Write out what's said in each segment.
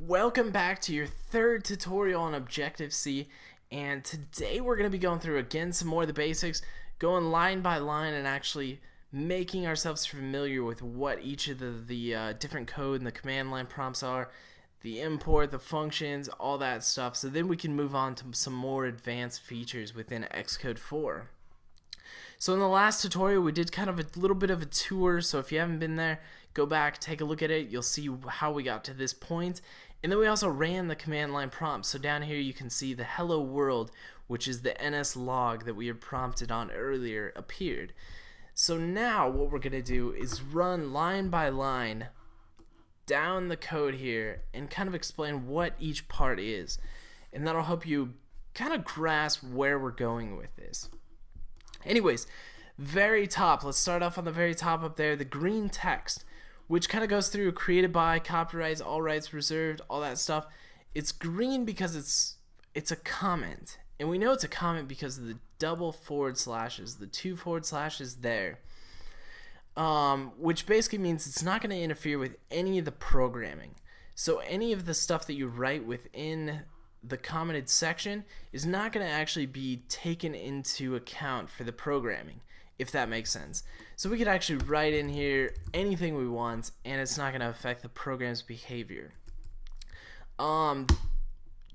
Welcome back to your third tutorial on Objective-C, and today we're going to be going through again some more of the basics, going line by line and actually making ourselves familiar with what each of the different code and the command line prompts are, the import, the functions, all that stuff, so then we can move on to some more advanced features within Xcode 4. So in the last tutorial we did kind of a little bit of a tour, so if you haven't been there, go back, take a look at it, you'll see how we got to this point. And then we also ran the command line prompts. So down here you can see the hello world, which is the NS log that we had prompted on earlier, appeared. So now what we're going to do is run line by line down the code here and kind of explain what each part is. And that'll help you kind of grasp where we're going with this. Anyways, very top, let's start off on the very top up there, the green text, which kind of goes through created by, copyrights, all rights reserved, all that stuff. It's green because it's a comment, and we know it's a comment because of the double forward slashes, the 2 forward slashes there, which basically means it's not going to interfere with any of the programming. So any of the stuff that you write within the commented section is not going to actually be taken into account for the programming, if that makes sense. So we could actually write in here anything we want and it's not going to affect the program's behavior.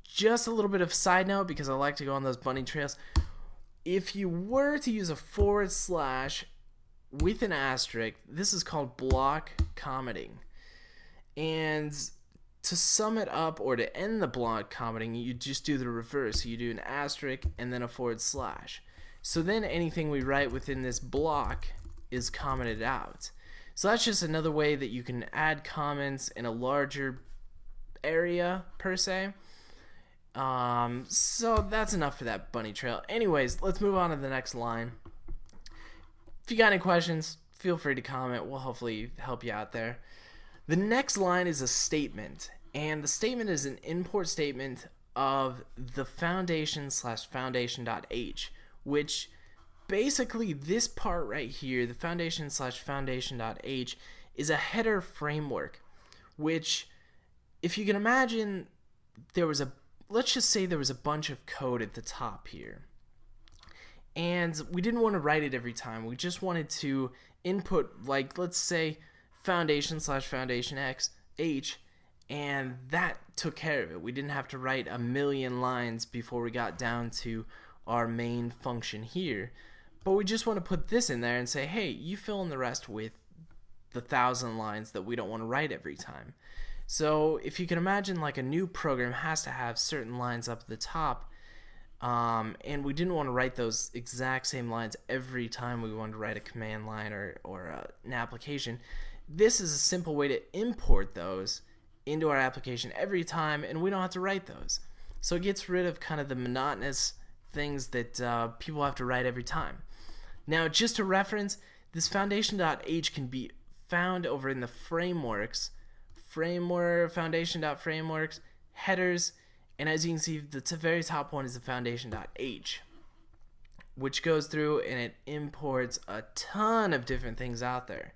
Just a little bit of side note, because I like to go on those bunny trails. If you were to use a forward slash with an asterisk, this is called block commenting. And to sum it up, or to end the block commenting, you just do the reverse. You do an asterisk and then a forward slash. So then anything we write within this block is commented out. So that's just another way that you can add comments in a larger area, per se. So that's enough for that bunny trail. Anyways, let's move on to the next line. If you got any questions, feel free to comment. We'll hopefully help you out there. The next line is a statement, and the statement is an import statement of the foundation/foundation.h, which basically this part right here, the foundation/foundation.h, is a header framework, which, if you can imagine, let's just say there was a bunch of code at the top here, and we didn't want to write it every time. We just wanted to input, like, let's say foundation/foundation.h, and that took care of it. We didn't have to write a million lines before we got down to our main function here, but we just want to put this in there and say, hey, you fill in the rest with the 1,000 lines that we don't want to write every time. So if you can imagine, like, a new program has to have certain lines up at the top, and we didn't want to write those exact same lines every time we wanted to write a command line or an application. This is a simple way to import those into our application every time, and we don't have to write those. So it gets rid of kind of the monotonous things that people have to write every time. Now, just to reference, this foundation.h can be found over in the frameworks, foundation.frameworks, headers, and as you can see, the very top one is the foundation.h, which goes through and it imports a ton of different things out there.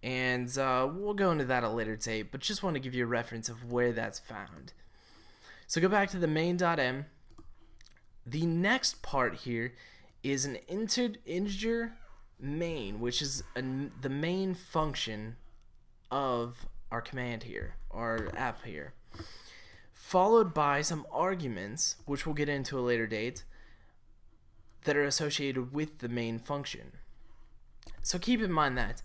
And we'll go into that at a later date, but just want to give you a reference of where that's found. So go back to the main.m. The next part here is an integer main, which is the main function of our command here, our app here, followed by some arguments, which we'll get into a later date, that are associated with the main function. So keep in mind that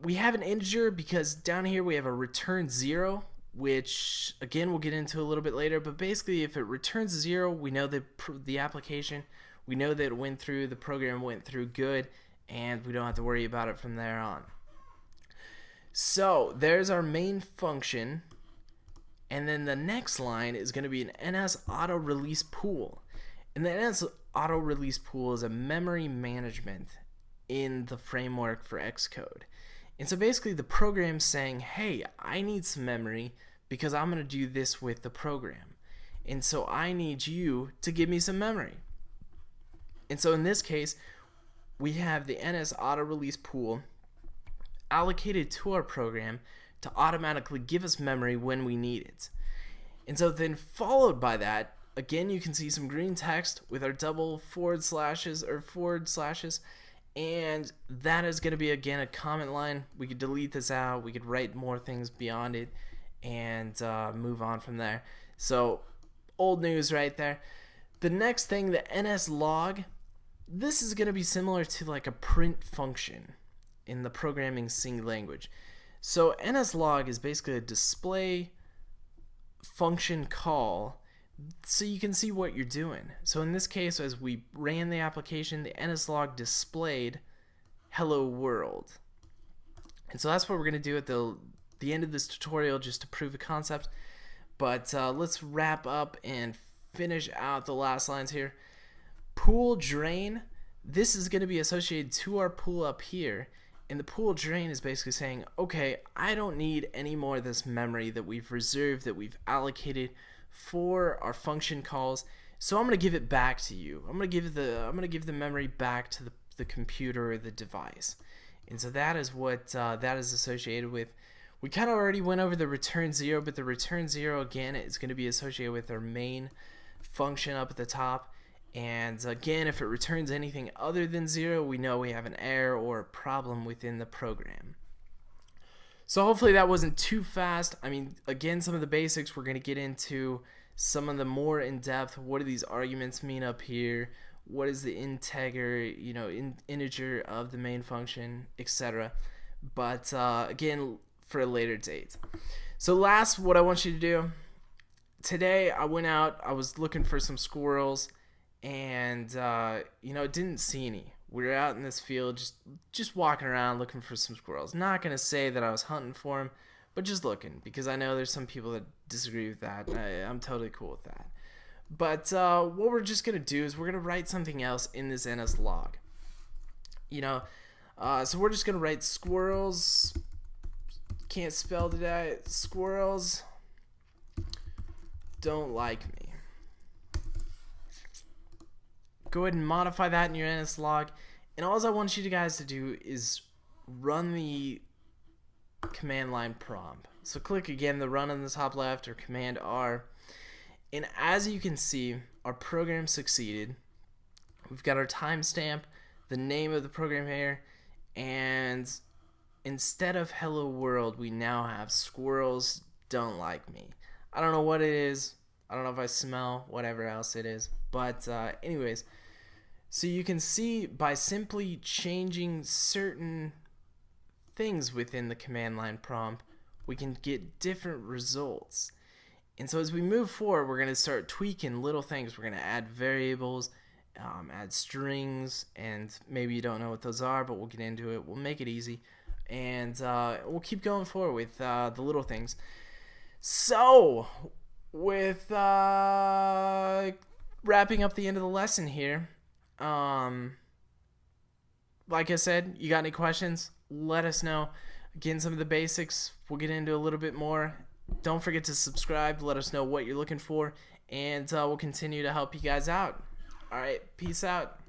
we have an integer because down here we have a return 0, which again we'll get into a little bit later, but basically if it returns 0, we know that the application, we know that it went through, the program went through good, and we don't have to worry about it from there on. So there's our main function, and then the next line is going to be an NS auto release pool, and the NS auto release pool is a memory management in the framework for Xcode. And so basically the program's saying, hey, I need some memory because I'm going to do this with the program. And so I need you to give me some memory. And so in this case, we have the NS auto release pool allocated to our program to automatically give us memory when we need it. And so then followed by that, again, you can see some green text with our double forward slashes, and that is going to be, again, a comment line. We could delete this out. We could write more things beyond it and move on from there. So old news right there. The next thing, the NSLog, this is going to be similar to like a print function in the programming C language. So NSLog is basically a display function call so you can see what you're doing. So in this case, as we ran the application, the NSLog displayed hello world. And so that's what we're going to do at the end of this tutorial, just to prove the concept. But let's wrap up and finish out the last lines here. Pool drain, this is going to be associated to our pool up here. And the pool drain is basically saying, okay, I don't need any more of this memory that we've reserved, that we've allocated for our function calls. So I'm going to give it back to you. I'm going to give the memory back to the computer or the device. And so that is what that is associated with. We kind of already went over the return 0, but the return 0 again is going to be associated with our main function up at the top. And again, if it returns anything other than 0, we know we have an error or a problem within the program. So hopefully that wasn't too fast. I mean, again, some of the basics, we're going to get into some of the more in-depth. What do these arguments mean up here? What is the integer, integer of the main function, etc. But again, for a later date. So last, what I want you to do, today I went out, I was looking for some squirrels, and didn't see any. We were out in this field just walking around looking for some squirrels. Not gonna say that I was hunting for them, but just looking, because I know there's some people that disagree with that. I'm totally cool with that. But what we're just gonna do is we're gonna write something else in this NSLog. So we're just gonna write squirrels. Can't spell today. Squirrels don't like me. Go ahead and modify that in your NSLog, and all I want you guys to do is run the command line prompt. So click again the run on the top left, or Command R, and as you can see, our program succeeded. We've got our timestamp, the name of the program here, and instead of hello world, we now have squirrels don't like me. I don't know what it is. I don't know if I smell whatever else it is, but anyways, so you can see by simply changing certain things within the command line prompt, we can get different results. And so as we move forward, we're going to start tweaking little things. We're going to add variables, add strings, and maybe you don't know what those are, but we'll get into it. We'll make it easy, and we'll keep going forward with the little things. So with wrapping up the end of the lesson here, like I said, you got any questions, let us know. Again, some of the basics, we'll get into a little bit more. Don't forget to subscribe, let us know what you're looking for, and we'll continue to help you guys out. Alright, peace out.